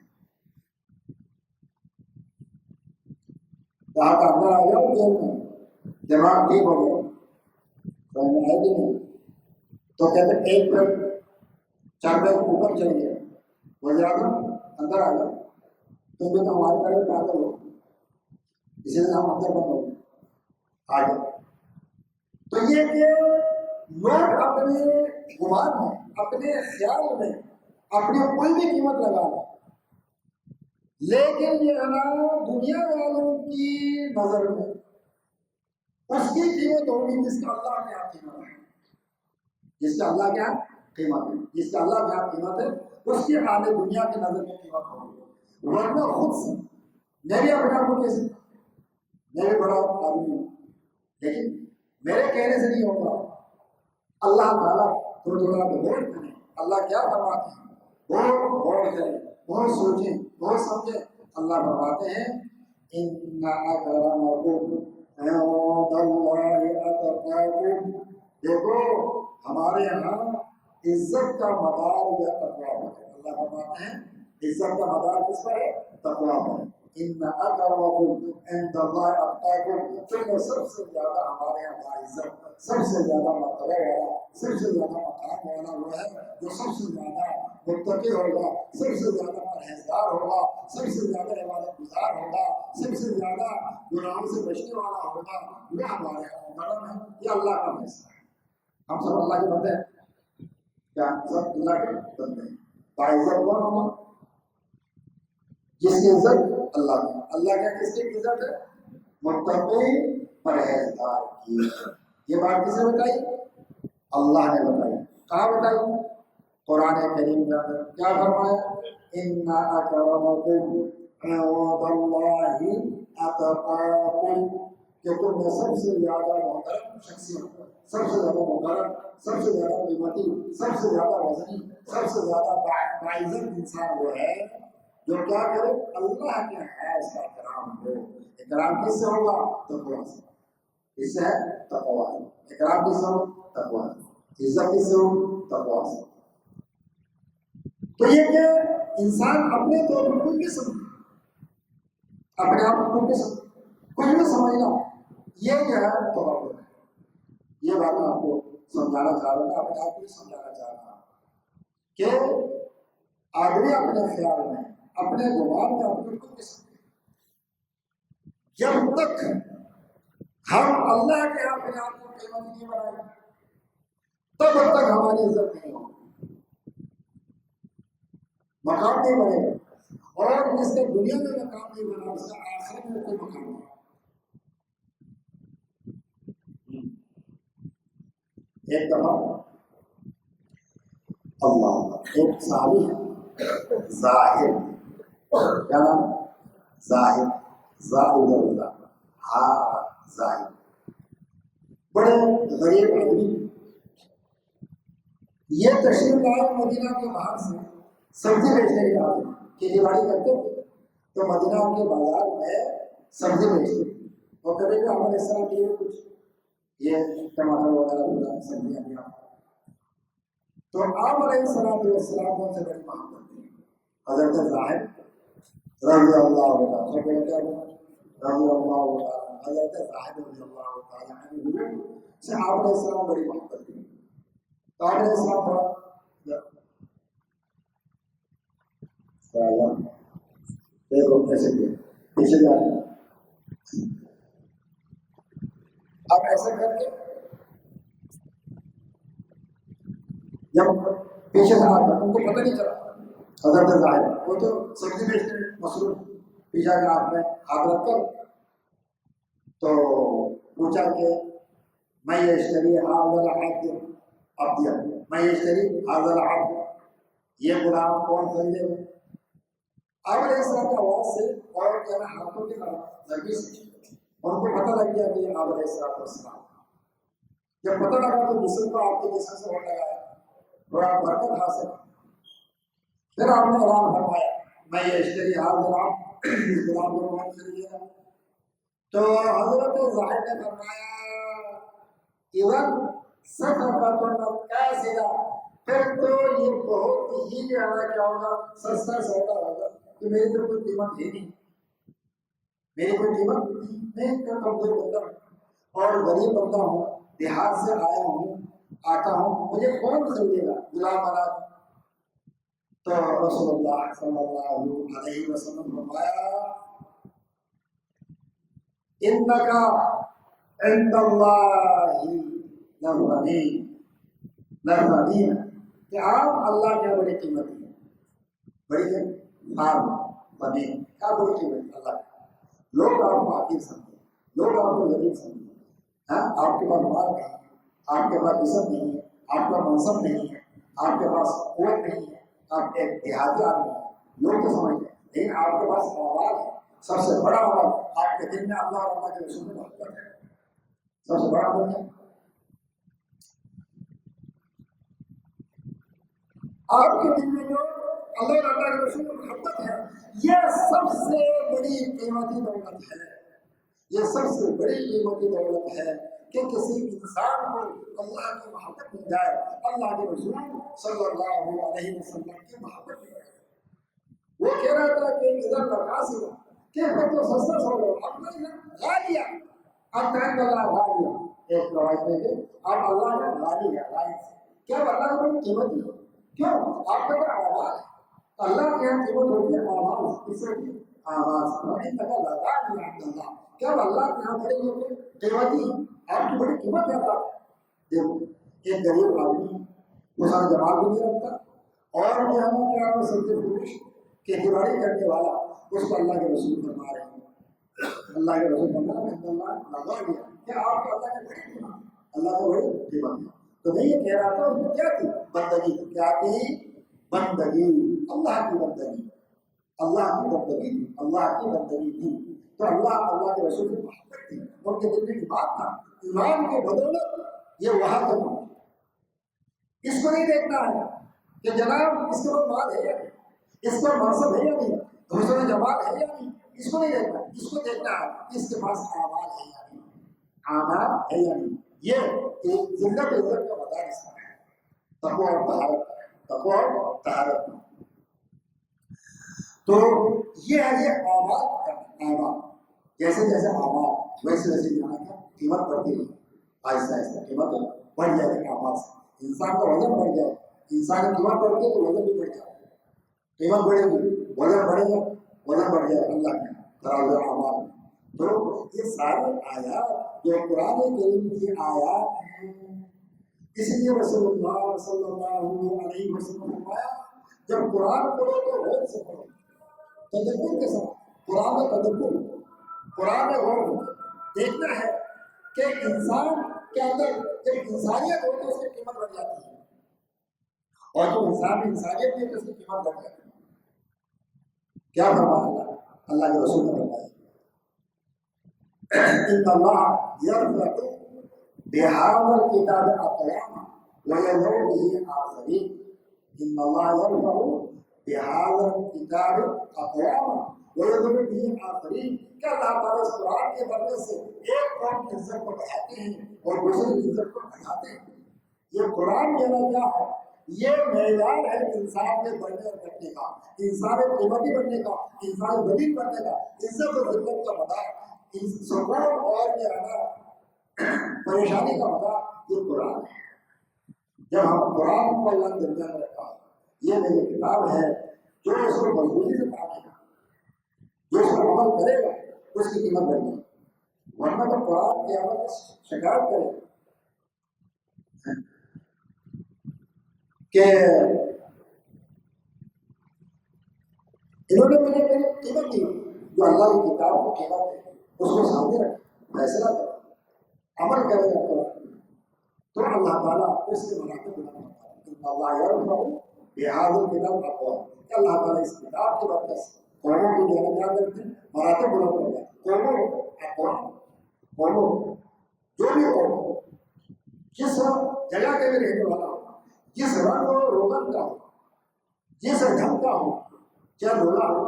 کہا کہ اندر آ جاؤ جیل میں، دماغ ٹھیک ہو گیا. سمجھ میں آئے گی نہیں. تو کہتے ایک پھر 4 بیگ اوپر چل گیا. وزیر اعظم اندر آ گیا، تم بھی تو ہمارے طرح پاگل ہو، اسی لیے ہم اندر بند ہو گئے آ گئے. تو یہ کہ لوگ اپنے گمان میں، اپنے خیال میں اپنی کوئی بھی قیمت لگا لیں، لیکن یہ ہے نا دنیا والوں کی نظر میں اس کی قیمت ہوگی جس کا اللہ کے یہاں قیمت ہے، جس کا اللہ کے یہاں قیمت ہے، جس کا اللہ کے یہاں قیمت ہے اس کی حال دنیا کی نظر میں قیمت ہوگی. ورنہ خود سے میں بھی اپنے آپ کو کیسے، میں بھی بڑا آدمی ہوں لیکن میرے کہنے سے نہیں ہوگا. اللہ تعالیٰ تھوڑا غور کریں اللہ کیا فرماتے ہیں، بہت غور کریں، بہت سوچیں، بہت سمجھیں. اللہ فرماتے ہیں ان اکرمکم عند اللہ اتقاکم. دیکھو ہمارے یہاں عزت کا مدار یا تقویٰ ہے. اللہ فرماتے ہیں عزت کا مدار کس پر ہے؟ تقویٰ پر. ان اکرمکم عند اللہ اتقاکم. تم سب سے زیادہ ہمارے یہاں باعزت، سب سے زیادہ مرتبہ والا، سب سے زیادہ مقام والا وہ ہے جو سب سے زیادہ متقی ہوگا، سب سے زیادہ پرہیزگار ہوگا، سب سے زیادہ عبادت گزار ہوگا، سب سے زیادہ گناہوں سے بچنے والا ہوگا. وہ ہمارے یہاں کرم ہے. یہ اللہ کا فیصلہ ہے. ہم سب اللہ کے بندے ہیں. کیا سب اللہ کے بندے ہیں؟ باعزت کون ہوگا؟ جس کی عزت اللہ کی. اللہ کا کس کی عزت ہے؟ متقی پرہیزگار کی. یہ بات کس نے بتائی؟ اللہ نے بتائی. کہاں بتائی؟ قرآن کریم میں کیا فرمایا؟ ان اکرمکم عند اللہ اتقاکم. کہ تم میں سب سے زیادہ محترم شخصیت، سب سے زیادہ محترم، سب سے زیادہ قیمتی، سب سے زیادہ وزنی، سب سے زیادہ باعزت انسان وہ ہے جو کیا کرے؟ اللہ کے ہے اس کا احترام ہو. احترام کس سے ہوگا؟ تقویٰ سے. اس سے ہے تقویٰ. احترام کس سے ہو؟ تقویٰ. عزت کس سے ہو؟ تقویٰ سے. تو یہ کہ انسان اپنے طور پر کوئی بھی سمجھے، اپنے آپ کو کوئی بھی سمجھے. کچھ بھی سمجھنا، یہ جو ہے توقع ہے. یہ بات آپ کو سمجھانا چاہ رہا ہوں، اپنے آپ کو سمجھانا چاہ رہا ہوں کہ آدمی اپنے خیال میں، اپنے گمان میں اپنے کو نہیں سمجھے. جب تک ہم اللہ کے اپنے آپ کو قیمت نہیں بنائیں تب تک ہماری عزت نہیں ہوگی، مقام نہیں بنے گا. اور جس کے دنیا میں مقام نہیں بنا اس کا آخرت میں کوئی مقام نہیں. ایک دفعہ اللہ ایک صحابی ہے زاہد، کیا نام؟ زاہد، زاہد ہاں زاہد، بڑے غریب آدمی. یہ تشریف لائے مدینہ کے باہر سے سبزی بیچنے کے بعد کھیتی باڑی کرتے تھے تو مدینہ کے بازار میں سبزی بیچتے تھے. اور کبھی بھی ہمارے اس طرح کی کچھ یہ ٹماٹر وغیرہ سبزیاں بھی تو آپ علیہ السلام کو سے بڑی محبت تھی. حضرت زاہد رضی اللہ عنہ، رضی اللہ عنہ، حضرت زاہد رضی اللہ تعالیٰ عنہ سے آپ علیہ السلام بڑی محبت تھی. تو آپ علیہ السلام تھوڑا دیکھو کیسے کیا پیچھے جا رہے آپ ایسا کر کے جب پیچھے سے آتا ان کو پتہ نہیں چلا. حضرت زاہد وہ تو سبزی بیچتے مصروف، پیچھے کے ہاتھ میں ہاتھ رکھ کر تو پوچھا کہ میں یہ اشتری حاضر عبد اب دیا، میں یہ اشتری حاضر عبد، یہ غلام کون خریدے گا؟ آپ علیہ السلام کی آواز سے اور کیا نا ہاتھوں کی نرمی سے ان کو پتہ لگ گیا کہ یہ آپ علیہ السلام. جب پتہ لگا تو جسم کو آپ کے جسم سے ہونے لگا تھوڑا برکت حاصل. پھر آپ نے اعلان فرمایا میں یہ اشتری حاضر عبد، اس غلام کو کون خریدے گا؟ تو حضرت زاہد نے فرمایا ایون صدقۃ کاسدہ، پھر تو یہ بہت ہی کیا ہوگا سستا سودا ہوگا کہ میری تو کوئی قیمت ہے نہیں، میری کوئی قیمت نہیں. میں کمزور بندہ اور غریب بندہ ہوں، دیہات سے آیا ہوں، آتا ہوں، مجھے کون خریدے گا غلام بنا. تو رسول اللہ صلی اللہ علیہ وسلم فرمایا انکا عند اللہ لغنی، لغنی کہ آپ اللہ کے بڑی قیمت ہے، بڑی ہے بنے کیا بڑی قیمت اللہ کا. لوگ آپ کو حقیر سمجھیں، لوگ آپ کو غریب سمجھیں، آپ کے پاس مال نہیں ہے، آپ کے پاس عزت نہیں ہے، آپ کا منصب نہیں ہے، آپ کے پاس قوت نہیں ہے، آپ ایک دیہاتی آدمی ہیں، لوگ تو سمجھتے ہیں. لیکن آپ کے پاس آواز ہے، سب سے بڑا آواز آپ کے دل میں اللہ اور اللہ کے رسول میں محبت ہے، سب سے بڑا بن ہے. آپ کے دل میں جو اللہ اور اللہ کے رسول میں محبت ہے یہ سب سے بڑی قیمتی دولت ہے. یہ سب سے بڑی قیمتی دولت ہے کہ کسی انسان کو اللہ کی محبت مل جائے، اللہ کے رسول صلی اللہ علیہ وسلم کی محبت مل جائے. وہ کہہ رہا تھا کہ ادھر لگا سکا کہ تو سستا سودا اب نہیں غالیا، اب کہیں اللہ غالیا ایک روایت میں کہ اب اللہ کا غالی ہے، غالی کیا اللہ کو قیمت ہے. کیوں؟ آپ کا آواز اللہ کے یہاں قیمت ہوتی ہے آواز، کسی کی آواز نہیں تک لگا دیا اللہ. کیا اللہ کے یہاں بڑی قیمتی آپ کی بڑی قیمت ہے اللہ. دیکھو ایک غریب آدمی اس کا جواب بھی نہیں رکھتا اور جو ہے نا کیا سبزی فروش کھیتی باڑی کرنے والا اس کو اللہ کے رسول فرما رہے ہیں. اللہ کے رسول فرما رہے ہیں اللہ لگا دیا کہ آپ کو اللہ کی بڑی قیمت، اللہ کو بڑی قیمت ہے. تو میں یہ کہہ رہا تھا اس میں کیا تھی بندگی، کیا تھی بندگی، اللہ کی بندگی، اللہ کی بندگی تھی، اللہ کی بندگی تھی. تو اللہ کے رسول کی محبت تھی، ان کے دل میں ایمان تھا، ایمان کے بدولت یہ وہاں تک پہنچا. اس کو نہیں دیکھنا ہے کہ جناب اس کے پاس مال ہے یا نہیں، اس پر منصب ہے یا نہیں، حسن جمال ہے یا نہیں، اس کو نہیں دیکھنا. اس کو دیکھنا ہے اس کے پاس اعمال ہے یا نہیں، اعمال ہے یا نہیں. یہ زندہ عزت کا مدارس ہے، تقویٰ اور طہارت، تقویٰ اور طہارت. تو یہ ہے یہ اعمال کرنا، اعمال جیسے جیسے آواز ویسے ویسے جانا کیا قیمت بڑھتی رہی، آہستہ آہستہ قیمت بڑھ جائے گی آواز سے، انسان کا وزن بڑھ جائے، انسان کی قیمت بڑھتی ہے تو وزن بھی بڑھ جائے، قیمت بڑھے گی وزن بڑھے گا، وزن بڑھ جائے اللہ کے ترازو اعمال میں۔ تو یہ سارے آیات جو قرآن کریم کی آیات ہیں، اس لیے رسول اللہ صلی اللہ علیہ وسلم نے فرمایا جب قرآن پڑھو تو غور سے پڑھو، تدبر کے ساتھ، قرآن میں تدبر، قرآن میں غور دیکھنا ہے کہ انسان کے اندر جب انسانیت ہو تو اس کی قیمت بڑھ جاتی ہے، اور جو انسان میں انسانیت ہے تو اس کی قیمت بڑھ جاتی ہے۔ کیا فرمایا اللہ کے رسول نے فرمایا ان اللہ یرفع بهذا الكتاب اقواما ويذر به آخرين، ان اللہ یرفع بهذا الكتاب اقواما ويذر به آخرين، کہ اللہ تعالیٰ اس قرآن کے برکت سے ایک قوم کی عزت کو بڑھاتے ہیں اور دوسری کی عزت کو گھٹاتے ہیں۔ یہ قرآن کہنا کیا ہے؟ یہ معیار ہے انسان کے بڑھنے اور گھٹنے کا، انسان قیمتی بننے کا، انسان بدیل بننے کا، عزت اور ذلت کا مدار، سکون اور پریشانی کا مدار یہ قرآن ہے۔ جب ہم قرآن کو اللہ کے درمیان رکھا، یہ میری کتاب ہے، جو اس کو مضبوطی سے پڑھے گا، جو اس پر عمل کرے گا، اس کی قیمت بڑھے گی، ورنہ تو قرآن کی عمل شکایت کرے گا کہ انہوں نے مجھے میری قیمت دی، جو اللہ کی کتاب کو قیمت ہے اس کو سامنے رکھے، فیصلہ کرے، عمل کرے گا قرآن، تو اللہ تعالیٰ اس کے مراتب بلند کرتا ہے۔ ان اللہ یرفع بهذا الكتاب اقواما، کہ اللہ تعالیٰ اس کتاب کی برکت سے قوموں کی جو ہے کیا کرتے ہیں مراتب بلند کرتا ہے۔ قوموں اقوام، قوموں جو بھی قوم ہو، جس جگہ کے بھی رہنے والا ہو، جس رنگ و روغن کا ہو، جس ڈھنگ کا ہو، چاہے لولا ہو،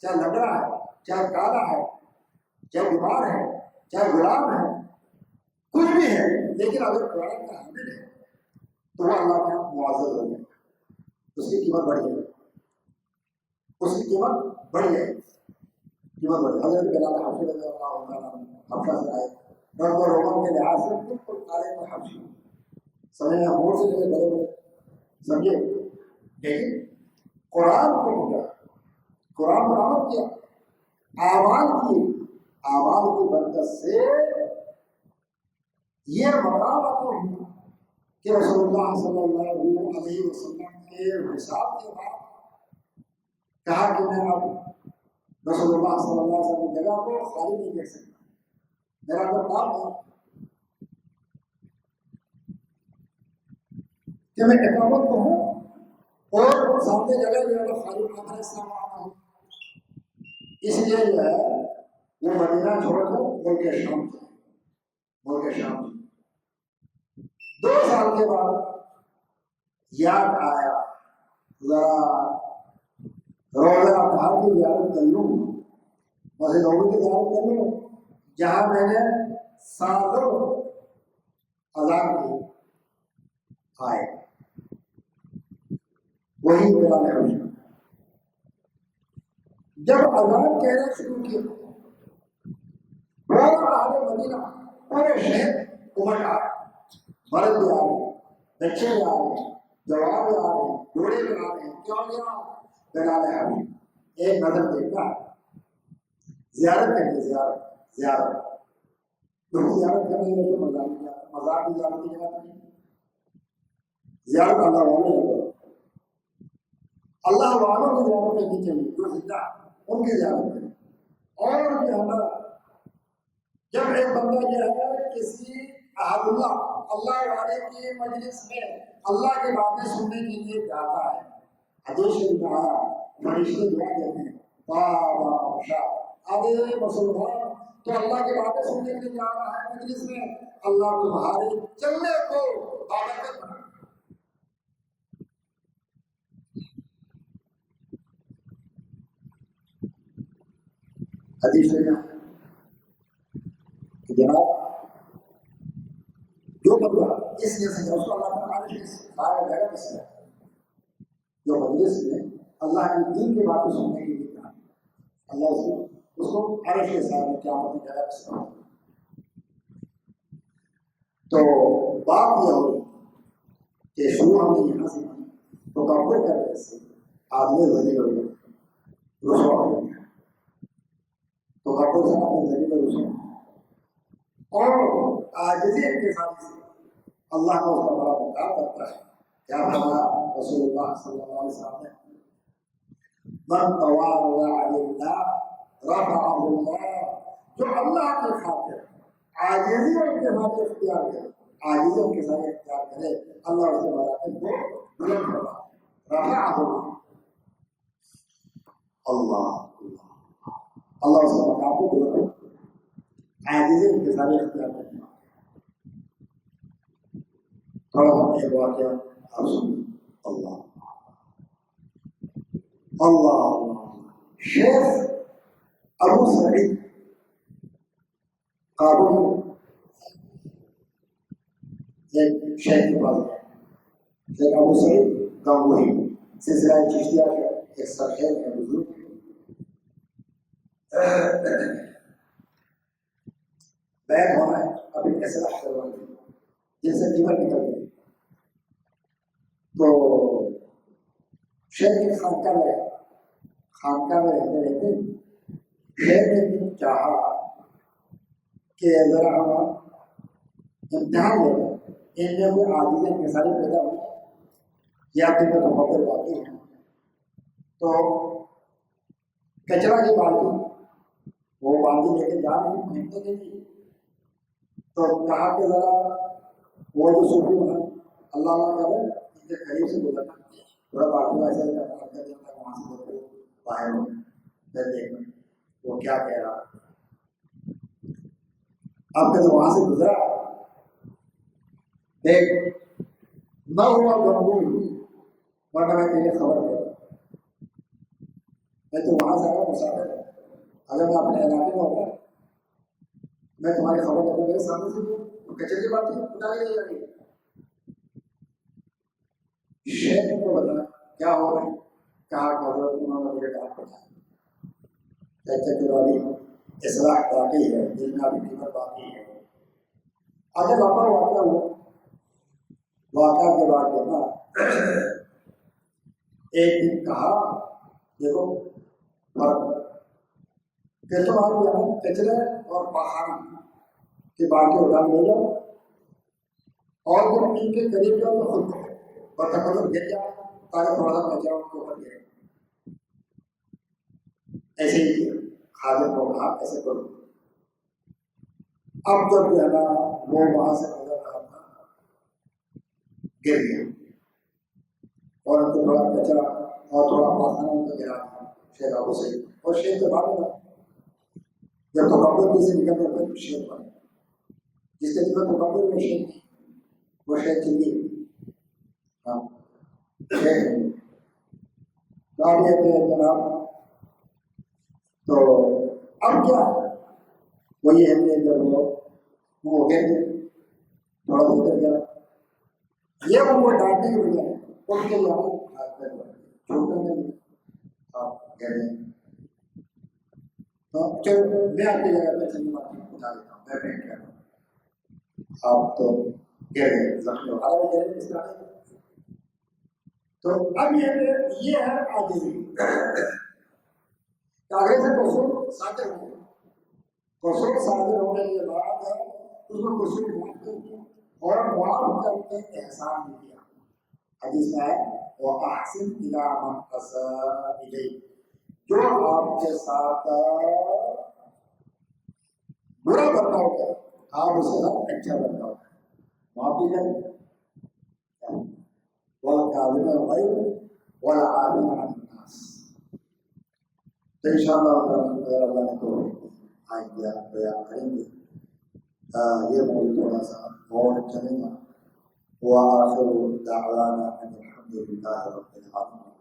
چاہے لنگڑا ہے، چاہے کالا ہے، چاہے بیمار ہے، چاہے غلام ہے، کچھ بھی ہے، لیکن اگر قرآن کا حامل ہے تو وہ اللہ کا معزز ہو جائے، اس کی قیمت بڑھ جائے، اس کی قیمت بڑھ جائے، قیمت بڑھ جائے۔ حضرت بلال حبشی رضی اللہ تعالیٰ حبشہ سے آئے، رنگ و روغن کے لحاظ سے بالکل کالے میں حبشی، سمجھے موڑ سے جگہ بڑے بڑے، سمجھے، لیکن قرآن کو پکڑا، قرآن پر عمل کیا، اعمال کی برکت سے یہ مقام عطا ہوا کہ رسول اللہ صلی اللہ علیہ وسلم کے حساب کے بعد کہا کہ میں اب رسول اللہ صلی اللہ علیہ وسلم کی جگہ کو خالی نہیں کر سکتا، میرا تو کام ہے کہ میں اقامت کو ہوں اور سامنے جگہ جو ہے خالی ہمارے سامنے آنا ہوں۔ اس لیے جو ہے وہ مدینہ چھوڑ کر ملک شام 2 سال کے بعد یاد آیا ذرا روزہ اطہار کی زیارت کر لوں، مسجد نبوی کی زیارت کر لوں، جہاں میں نے سالوں اذان کی آئے، وہی بلال حبشی جب اذان کہنا شروع کیا، پورا اہل مدینہ، پورے شہر امٹ آ رہے، مرد بھی آ رہے، بچے بھی آ رہے، جوان بھی آ رہے، بوڑھے بھی آ رہے، کیوں گیا بلال حبشی ایک نظر دیکھتا ہے، زیارت کرنی، زیارت کرنے لگے، مزار کی زیارت کی جگہ نہیں، زیارت اللہ والے، اللہ والوں کی زیارت کرنی چاہیے، جو زندہ ان کی زیارت کریں۔ اور جو ہے جب ایک بندہ جو ہے کسی احد اللہ والے کی مجلس میں اللہ کی باتیں سننے کے لیے جاتا ہے، حدیث شریف میں آیا، فرشتے دعا دیتے ہیں، ارے مسلمان تو اللہ کی باتیں سننے کے لیے جا رہا ہے مجلس میں، اللہ تمہارے چلنے کو بابرکت بنا۔ حدیث میں جناب جو بندہ اس لیے سے اس کو اللہ تعالیٰ نے سارا جگہ کس ہے جو مجلس میں اللہ کی دین کی باتیں سننے کے لیے کہا، اللہ اس کو اس کو عرش کے سامنے قیامت کی جگہ پہ. تو بات یہ ہوئی کہ شروع ہم نے یہاں سے کی تو کمپیئر کرنے سے آدمی ذریعے ہو گیا رسوا ہو گیا. تو کمپیئر سے آدمی ذریعے میں رسوا اور عاجزی کے ساتھ سے اللہ کو اس کا بڑا مقام کرتا ہے. کیا فرمایا رسول اللہ صلی اللہ علیہ وسلم نے من تواضع للہ رفعہ اللہ. جو اللہ کی خاطر عاجزی اور کے ساتھ اختیار کرے عاجزی اور کے ساتھ اختیار کرے اللہ اس کے مراتب کو بلند کرتا ہے. رفعہ اللہ اللہ اس کے مقام کو بلند کرتا ہے. عاجزی اور کے ساتھ اختیار کرتا ہے. تھوڑا سا ایک واقعہ آپ سنیں. اللہ اللہ شیخ ابو سعید کابل ایک شیخ کے پاس گیا. شیخ ابو سعید گنگوہی سلسلہ چشتیہ کا ایک سرخیل ہے بزرگ. بیت ہونا ہے ابھی اصلاح کروانا ہے جیسے قیمت نکل گئی. تو شیخ کے خانقاہ میں رہتے رہتے شیخ نے بھی چاہا کہ ذرا ہم امتحان لے لیں ان میں کوئی عاجزی کے سارے پیدا ہو یا پھر میں مقبر باقی ہیں. تو کچرا کی بالٹی وہ بالٹی لے کے جا رہی پھینکنے کے لیے. تو کہا کہ ذرا وہ جو صوفی ہے اللہ کرے ان کے قریب سے گزرنا تھوڑا بالٹی ایسا وہاں سے باہر ہو پھر دیکھنا وہ کیا کہہ رہا. اب کہ وہاں سے گزرا دیکھ نہ ہوا گنگوئی ورنہ میں تیرے خبر دے رہا. میں تو وہاں سے آیا مسافر ہے. اگر میں اپنے علاقے میں ہوتا میں تمہاری خبر دیتا میرے سامنے سے کچرے کی بات اٹھائی نہیں جائے گی. شیخ کو بتا کیا ہو رہا ہے. کہا کہ حضرت انہوں نے مجھے ڈانٹ پڑھایا. کہتے کہ ابھی اصلاح باقی ہے دل میں ابھی قیمت باقی ہے. آگے واقعہ ہوا. واقعہ کے بعد جو نا ایک دن کہا دیکھو فرق کہ تم آپ جو ہے کچرے اور پہاڑ کی بالٹی اٹھا لے جاؤ اور جب ان کے قریب جاؤ تو خود برتن گر جاؤ تاکہ تھوڑا سا کچرا ان کے اوپر گرے. ایسے ہی خادم کو کہا ایسے کرو. اب جب جو ہے نا وہ وہاں سے نظر رہا تھا گر گیا اور ان کو تھوڑا کچرا اور تھوڑا پاخانہ ان کو گرا تھا شیخ ابو سعید. اور شیخ کے بعد میں جب تو کمپیوٹر سے نکل کر پھر شیخ بنے جس کے جگہ تو کمپیوٹر میں شیخ تھی وہ شیخ چلی شیخ گاڑی کے جناب. تو اب کیا وہ یہ ہے کہ جب وہ گر گئے تھوڑا سا ادھر گیا یہ وہ ڈانٹنے کے بجائے ان کے لیے ہاتھ پیر چھوڑ کر دیں آپ گر گئے. تو چلو میں آپ کی جگہ پہ چلنے والی اٹھا لیتا ہوں میں بیٹھ کر آپ تو گر گئے زخمی ہو رہا ہے اس طرح. تو اب یہ ہے عاجزی. کاغذ سے قصور صادر ہو گیا. قصور صادر ہونے کے بعد اس میں قصور معاف کر دیا اور معاف کر کے احسان بھی کیا. حدیث میں ہے وَأَحْسِنْ إِلَىٰ مَنْ أَسَاءَ إِلَيْكَ. جو آپ کے ساتھ برا برتاؤ کرے آپ اس کے ساتھ اچھا برتاؤ کریں معاف بھی کریں. وَالْكَاظِمِينَ الْغَيْظَ وَالْعَافِينَ عَنِ النَّاسِ. تو انشاءاللہ اگر اللہ نے تو آئندہ بیان کریں گے. یہ موضوع تھوڑا سا اور چلے گا. وآخر دعوانا ان الحمد للہ رب العالمین.